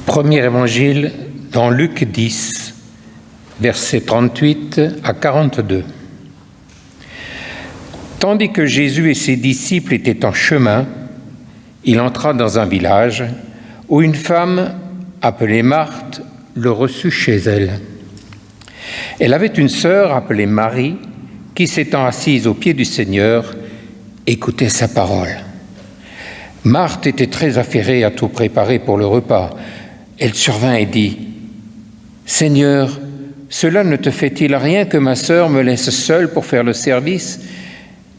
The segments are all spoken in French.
Premier évangile dans Luc 10, versets 38 à 42. Tandis que Jésus et ses disciples étaient en chemin, il entra dans un village où une femme appelée Marthe le reçut chez elle. Elle avait une sœur appelée Marie qui, s'étant assise aux pieds du Seigneur, écoutait sa parole. Marthe était très affairée à tout préparer pour le repas. Elle survint et dit : « Seigneur, cela ne te fait-il rien que ma sœur me laisse seule pour faire le service ?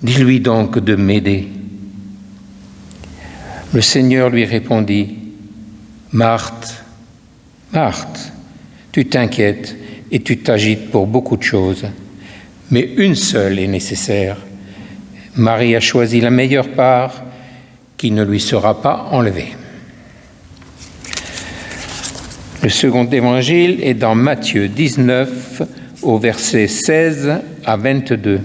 Dis-lui donc de m'aider. » Le Seigneur lui répondit : « Marthe, Marthe, tu t'inquiètes et tu t'agites pour beaucoup de choses, mais une seule est nécessaire. Marie a choisi la meilleure part qui ne lui sera pas enlevée. » Le second évangile est dans Matthieu 19, au verset 16 à 22.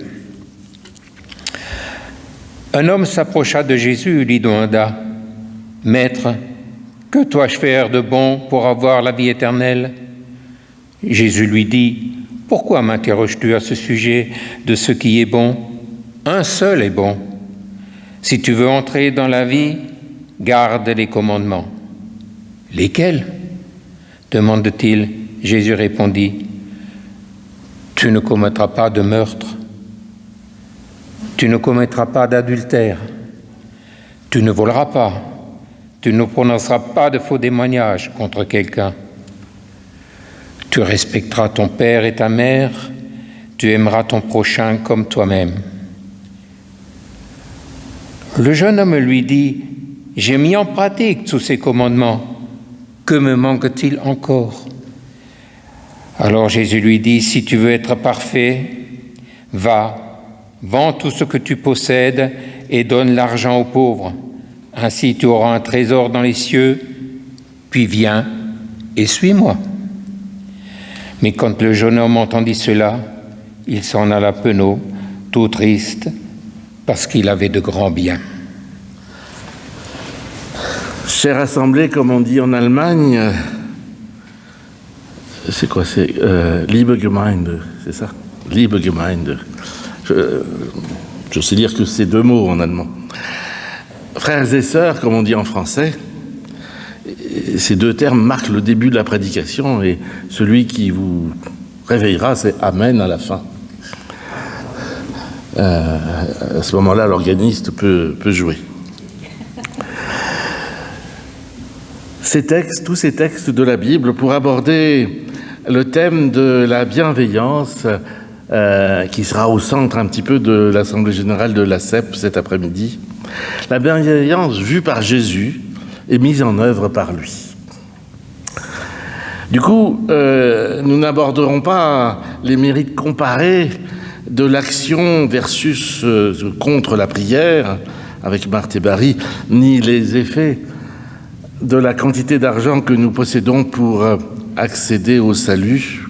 Un homme s'approcha de Jésus et lui demanda : « Maître, que dois-je faire de bon pour avoir la vie éternelle ?» Jésus lui dit : « Pourquoi m'interroges-tu à ce sujet de ce qui est bon ? Un seul est bon. Si tu veux entrer dans la vie, garde les commandements. » « Lesquels ? » demande-t-il. Jésus répondit : « Tu ne commettras pas de meurtre. Tu ne commettras pas d'adultère. Tu ne voleras pas. Tu ne prononceras pas de faux témoignages contre quelqu'un. Tu respecteras ton père et ta mère. Tu aimeras ton prochain comme toi-même. » Le jeune homme lui dit : « J'ai mis en pratique tous ces commandements. Que me manque-t-il encore ?» Alors Jésus lui dit : « Si tu veux être parfait, va, vends tout ce que tu possèdes et donne l'argent aux pauvres. Ainsi tu auras un trésor dans les cieux, puis viens et suis-moi. » Mais quand le jeune homme entendit cela, il s'en alla penaud, tout triste, parce qu'il avait de grands biens. Chère Assemblée, comme on dit en Allemagne, c'est quoi ? C'est Liebe Gemeinde, c'est ça ? Liebe Gemeinde. Je sais dire que c'est deux mots en allemand. Frères et sœurs, comme on dit en français, ces deux termes marquent le début de la prédication et celui qui vous réveillera, c'est Amen à la fin. À ce moment-là, l'organiste peut jouer. Tous ces textes de la Bible pour aborder le thème de la bienveillance qui sera au centre un petit peu de l'Assemblée générale de l'ACEP cet après-midi. La bienveillance vue par Jésus et mise en œuvre par lui. Du coup, nous n'aborderons pas les mérites comparés de l'action versus contre la prière avec Marthe et Barry, ni les effets de la quantité d'argent que nous possédons pour accéder au salut.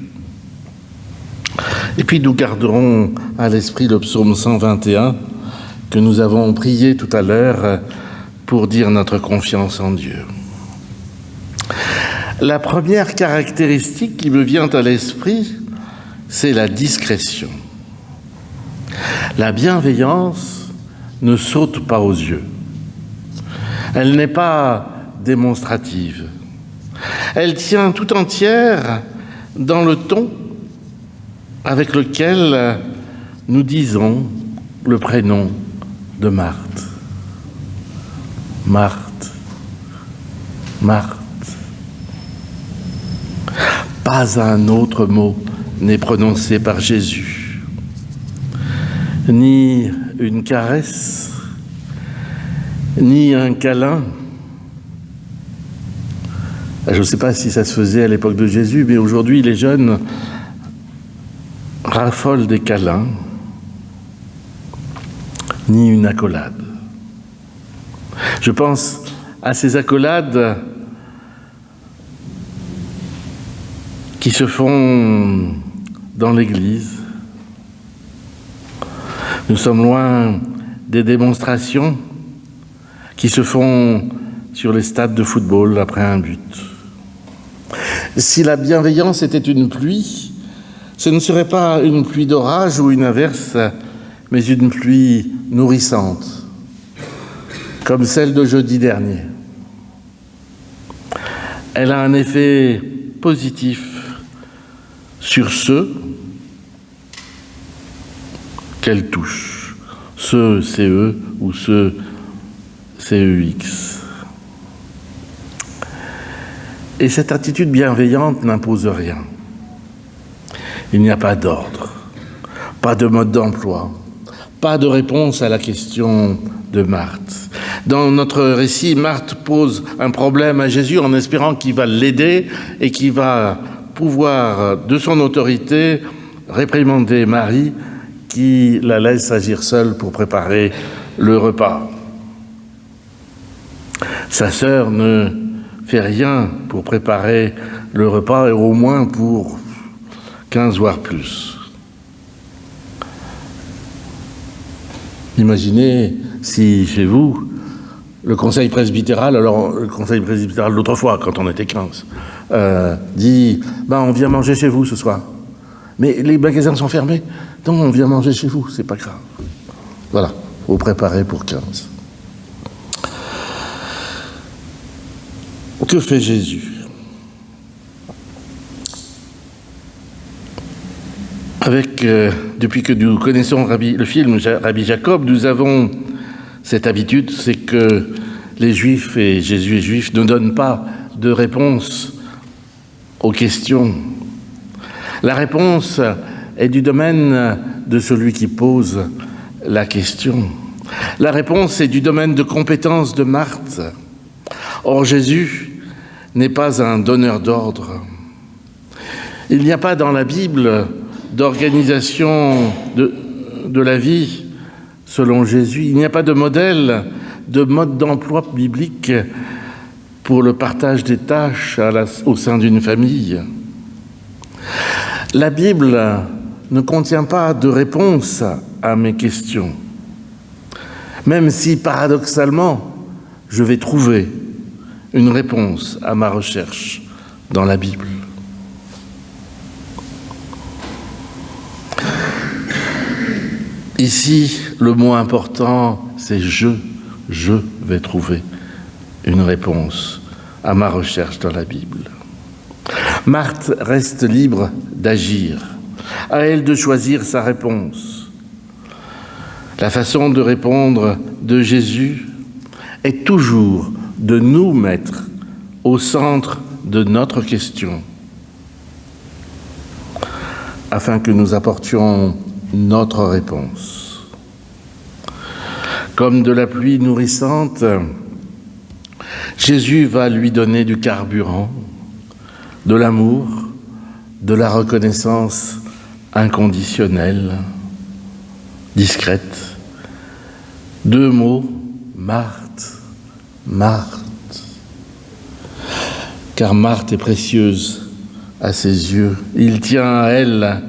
Et puis nous garderons à l'esprit le psaume 121 que nous avons prié tout à l'heure pour dire notre confiance en Dieu. La première caractéristique qui me vient à l'esprit, c'est la discrétion. La bienveillance ne saute pas aux yeux. Elle n'est pas démonstrative. Elle tient tout entière dans le ton avec lequel nous disons le prénom de Marthe. Marthe, Marthe. Pas un autre mot n'est prononcé par Jésus, ni une caresse, ni un câlin. Je ne sais pas si ça se faisait à l'époque de Jésus, mais aujourd'hui, les jeunes raffolent des câlins, ni une accolade. Je pense à ces accolades qui se font dans l'Église. Nous sommes loin des démonstrations qui se font sur les stades de football après un but. Si la bienveillance était une pluie, ce ne serait pas une pluie d'orage ou une averse, mais une pluie nourrissante, comme celle de jeudi dernier. Elle a un effet positif sur ceux qu'elle touche, ceux CE ou ceux CEX. Et cette attitude bienveillante n'impose rien. Il n'y a pas d'ordre, pas de mode d'emploi, pas de réponse à la question de Marthe. Dans notre récit, Marthe pose un problème à Jésus en espérant qu'il va l'aider et qu'il va pouvoir, de son autorité, réprimander Marie qui la laisse agir seule pour préparer le repas. Sa sœur ne fait rien pour préparer le repas et au moins pour 15 voire plus. Imaginez si chez vous, le conseil presbytéral, alors le conseil presbytéral d'autrefois, quand on était 15, dit « on vient manger chez vous ce soir ». Mais les magasins sont fermés, donc on vient manger chez vous, c'est pas grave. Voilà, il faut préparer pour 15. Que fait Jésus? Depuis que nous connaissons le film Rabbi Jacob, nous avons cette habitude, c'est que les Juifs, et Jésus est juif, ne donnent pas de réponse aux questions. La réponse est du domaine de celui qui pose la question. La réponse est du domaine de compétence de Marthe. Or, Jésus n'est pas un donneur d'ordre. Il n'y a pas dans la Bible d'organisation de la vie selon Jésus. Il n'y a pas de modèle, de mode d'emploi biblique pour le partage des tâches au sein d'une famille. La Bible ne contient pas de réponse à mes questions, même si, paradoxalement, je vais trouver une réponse à ma recherche dans la Bible. Ici, le mot important, c'est « je ». Je vais trouver une réponse à ma recherche dans la Bible. Marthe reste libre d'agir, à elle de choisir sa réponse. La façon de répondre de Jésus est toujours de nous mettre au centre de notre question, afin que nous apportions notre réponse. Comme de la pluie nourrissante, Jésus va lui donner du carburant, de l'amour, de la reconnaissance inconditionnelle, discrète. 2 mots, Marthe, Marthe. Car Marthe est précieuse à ses yeux. Il tient à elle,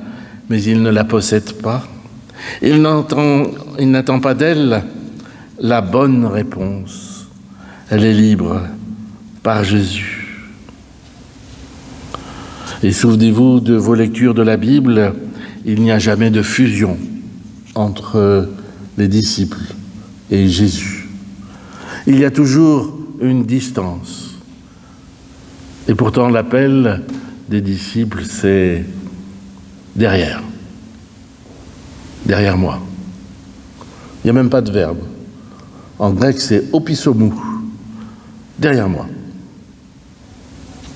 mais il ne la possède pas. Il n'attend pas d'elle la bonne réponse. Elle est libre par Jésus. Et souvenez-vous de vos lectures de la Bible, il n'y a jamais de fusion entre les disciples et Jésus. Il y a toujours une distance. Et pourtant, l'appel des disciples, c'est derrière. Derrière moi. Il n'y a même pas de verbe. En grec, c'est opisomou. Derrière moi.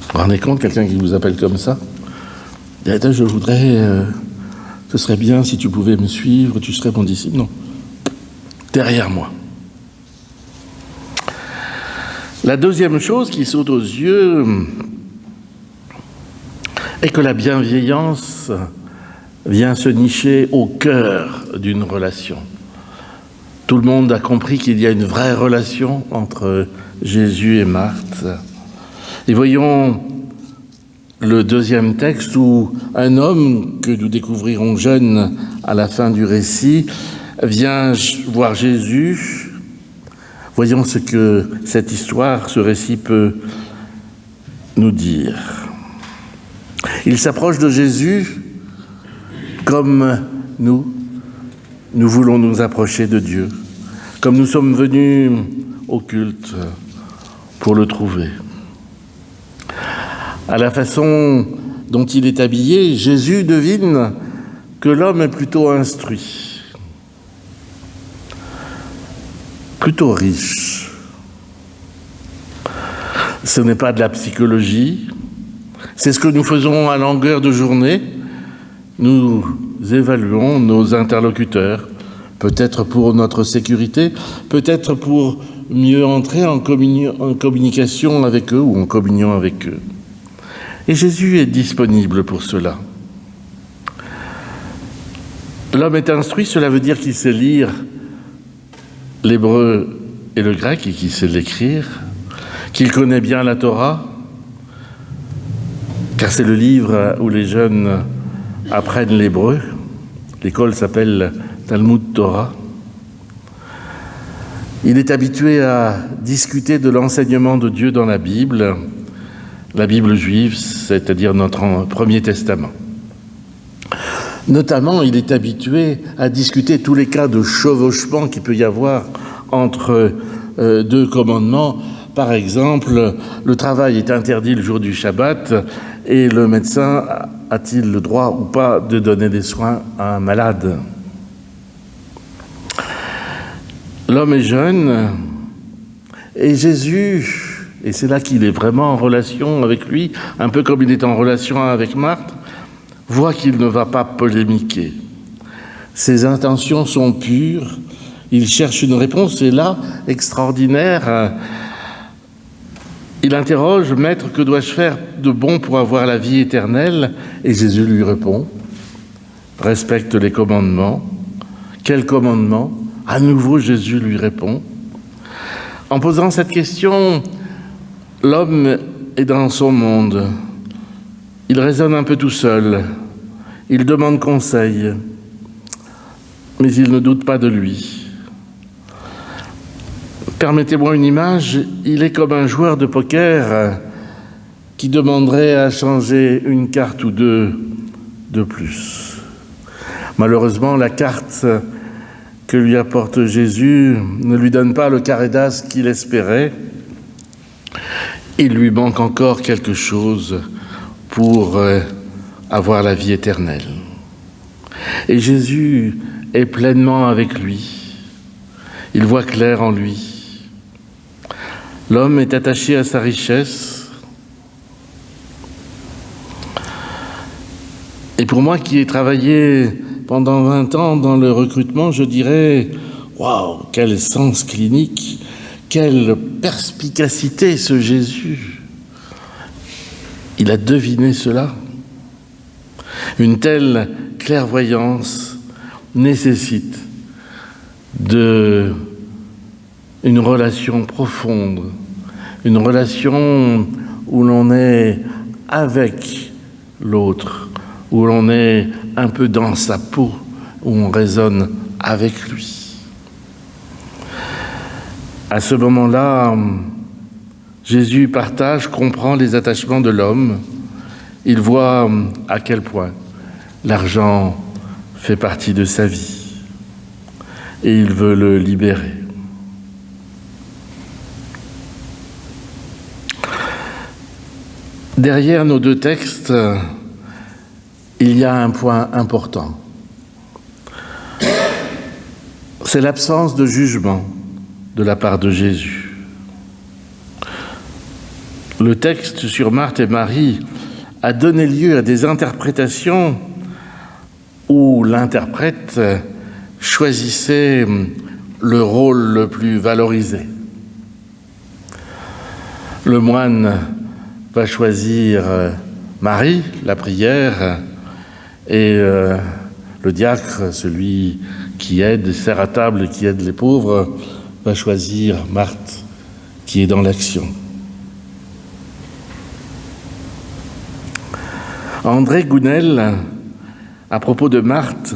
Vous vous rendez compte, quelqu'un qui vous appelle comme ça? Je voudrais... ce serait bien si tu pouvais me suivre, tu serais mon disciple. Non. Derrière moi. La deuxième chose qui saute aux yeux est que la bienveillance vient se nicher au cœur d'une relation. Tout le monde a compris qu'il y a une vraie relation entre Jésus et Marthe. Et voyons le deuxième texte où un homme que nous découvrirons jeune à la fin du récit vient voir Jésus. Voyons ce que cette histoire, ce récit peut nous dire. Il s'approche de Jésus comme nous voulons nous approcher de Dieu, comme nous sommes venus au culte pour le trouver. À la façon dont il est habillé, Jésus devine que l'homme est plutôt instruit, plutôt riche. Ce n'est pas de la psychologie, c'est ce que nous faisons à longueur de journée. Nous évaluons nos interlocuteurs, peut-être pour notre sécurité, peut-être pour mieux entrer en communication avec eux ou en communion avec eux. Et Jésus est disponible pour cela. L'homme est instruit, cela veut dire qu'il sait lire l'hébreu et le grec et qu'il sait l'écrire, qu'il connaît bien la Torah, car c'est le livre où les jeunes apprennent l'hébreu. L'école s'appelle Talmud Torah. Il est habitué à discuter de l'enseignement de Dieu dans la Bible juive, c'est-à-dire notre Premier Testament. Notamment, il est habitué à discuter tous les cas de chevauchement qu'il peut y avoir entre deux commandements. Par exemple, le travail est interdit le jour du Shabbat et le médecin a-t-il le droit ou pas de donner des soins à un malade ? L'homme est jeune et Jésus, et c'est là qu'il est vraiment en relation avec lui, un peu comme il est en relation avec Marthe, voit qu'il ne va pas polémiquer. Ses intentions sont pures, il cherche une réponse, et là, extraordinaire, il interroge « Maître, que dois-je faire de bon pour avoir la vie éternelle ?» Et Jésus lui répond « Respecte les commandements. » Quels commandements ? À nouveau, Jésus lui répond. En posant cette question, l'homme est dans son monde. Il raisonne un peu tout seul. Il demande conseil, mais il ne doute pas de lui. Permettez-moi une image, il est comme un joueur de poker qui demanderait à changer une carte ou deux de plus. Malheureusement, la carte que lui apporte Jésus ne lui donne pas le carré d'as qu'il espérait. Il lui manque encore quelque chose pour avoir la vie éternelle. Et Jésus est pleinement avec lui. Il voit clair en lui. L'homme est attaché à sa richesse. Et pour moi qui ai travaillé pendant 20 ans dans le recrutement, je dirais « Waouh, quel sens clinique, quelle perspicacité ce Jésus !» Il a deviné cela. Une telle clairvoyance nécessite une relation profonde, une relation où l'on est avec l'autre, où l'on est un peu dans sa peau, où on raisonne avec lui. À ce moment-là, Jésus partage, comprend les attachements de l'homme. Il voit à quel point l'argent fait partie de sa vie et il veut le libérer. Derrière nos deux textes, il y a un point important. C'est l'absence de jugement de la part de Jésus. Le texte sur Marthe et Marie a donné lieu à des interprétations où l'interprète choisissait le rôle le plus valorisé. Le moine va choisir Marie, la prière, et le diacre, celui qui aide, sert à table et qui aide les pauvres, va choisir Marthe, qui est dans l'action. André Gounel, à propos de Marthe,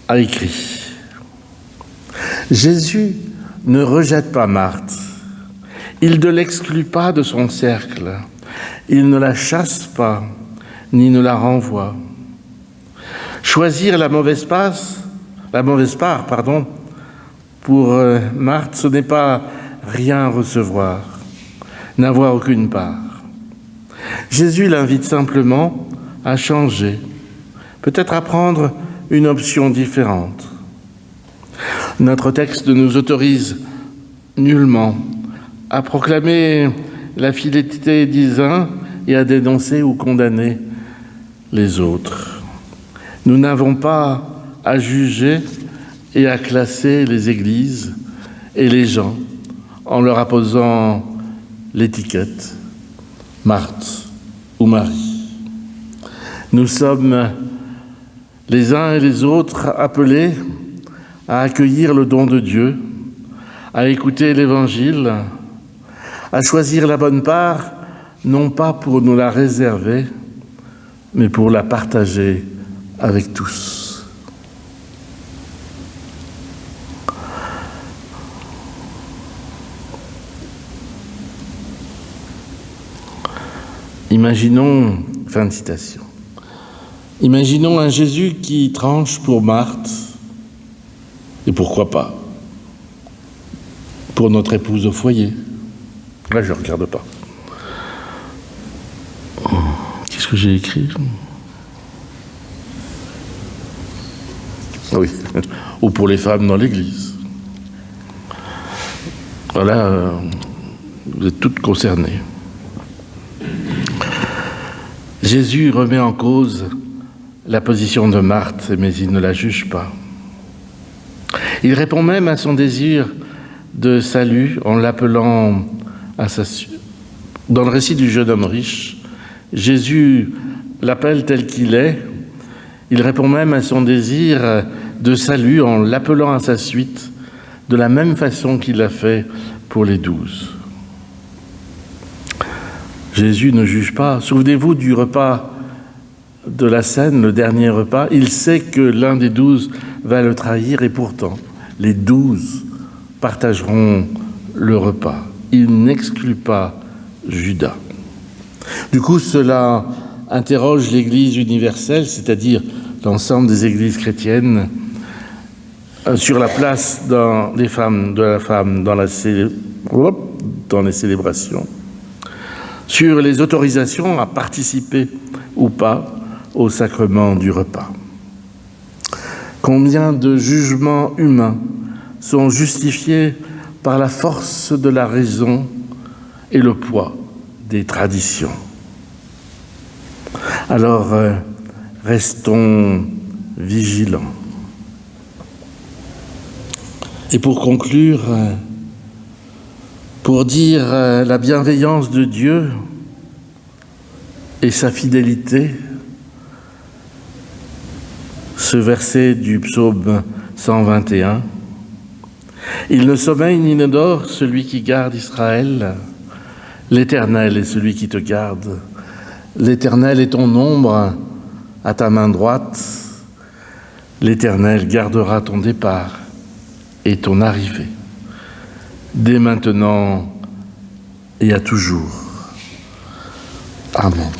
a écrit « Jésus ne rejette pas Marthe, il ne l'exclut pas de son cercle, il ne la chasse pas, ni ne la renvoie. Choisir la mauvaise part, pour Marthe, ce n'est pas rien recevoir, n'avoir aucune part. Jésus l'invite simplement à changer, peut-être à prendre une option différente. Notre texte ne nous autorise nullement à proclamer la fidélité des uns et à dénoncer ou condamner les autres. Nous n'avons pas à juger et à classer les églises et les gens en leur apposant l'étiquette Marthe ou Marie. Nous sommes les uns et les autres appelés à accueillir le don de Dieu, à écouter l'Évangile, à choisir la bonne part, non pas pour nous la réserver, mais pour la partager avec tous. Imaginons, fin de citation, imaginons un Jésus qui tranche pour Marthe, et pourquoi pas pour notre épouse au foyer. Là, je ne regarde pas. Qu'est-ce que j'ai écrit ? Oui, ou pour les femmes dans l'église. Voilà, vous êtes toutes concernées. Jésus remet en cause la position de Marthe, mais il ne la juge pas. Il répond même à son désir de salut en l'appelant à sa... Dans le récit du jeune homme riche, Jésus l'appelle tel qu'il est. Il répond même à son désir de salut en l'appelant à sa suite, de la même façon qu'il l'a fait pour les 12. Jésus ne juge pas. Souvenez-vous du repas de la scène, le dernier repas. Il sait que l'un des 12 va le trahir et pourtant, les 12 partageront le repas. Il n'exclut pas Judas. Du coup, cela interroge l'Église universelle, c'est-à-dire l'ensemble des églises chrétiennes, sur la place de la femme dans les célébrations, sur les autorisations à participer ou pas au sacrement du repas. Combien de jugements humains sont justifiés par la force de la raison et le poids des traditions. Alors, restons vigilants. Et pour conclure, pour dire la bienveillance de Dieu et sa fidélité, ce verset du psaume 121, « Il ne sommeille ni ne dort celui qui garde Israël. L'Éternel est celui qui te garde. L'Éternel est ton ombre à ta main droite. L'Éternel gardera ton départ et ton arrivée, dès maintenant et à toujours. » Amen.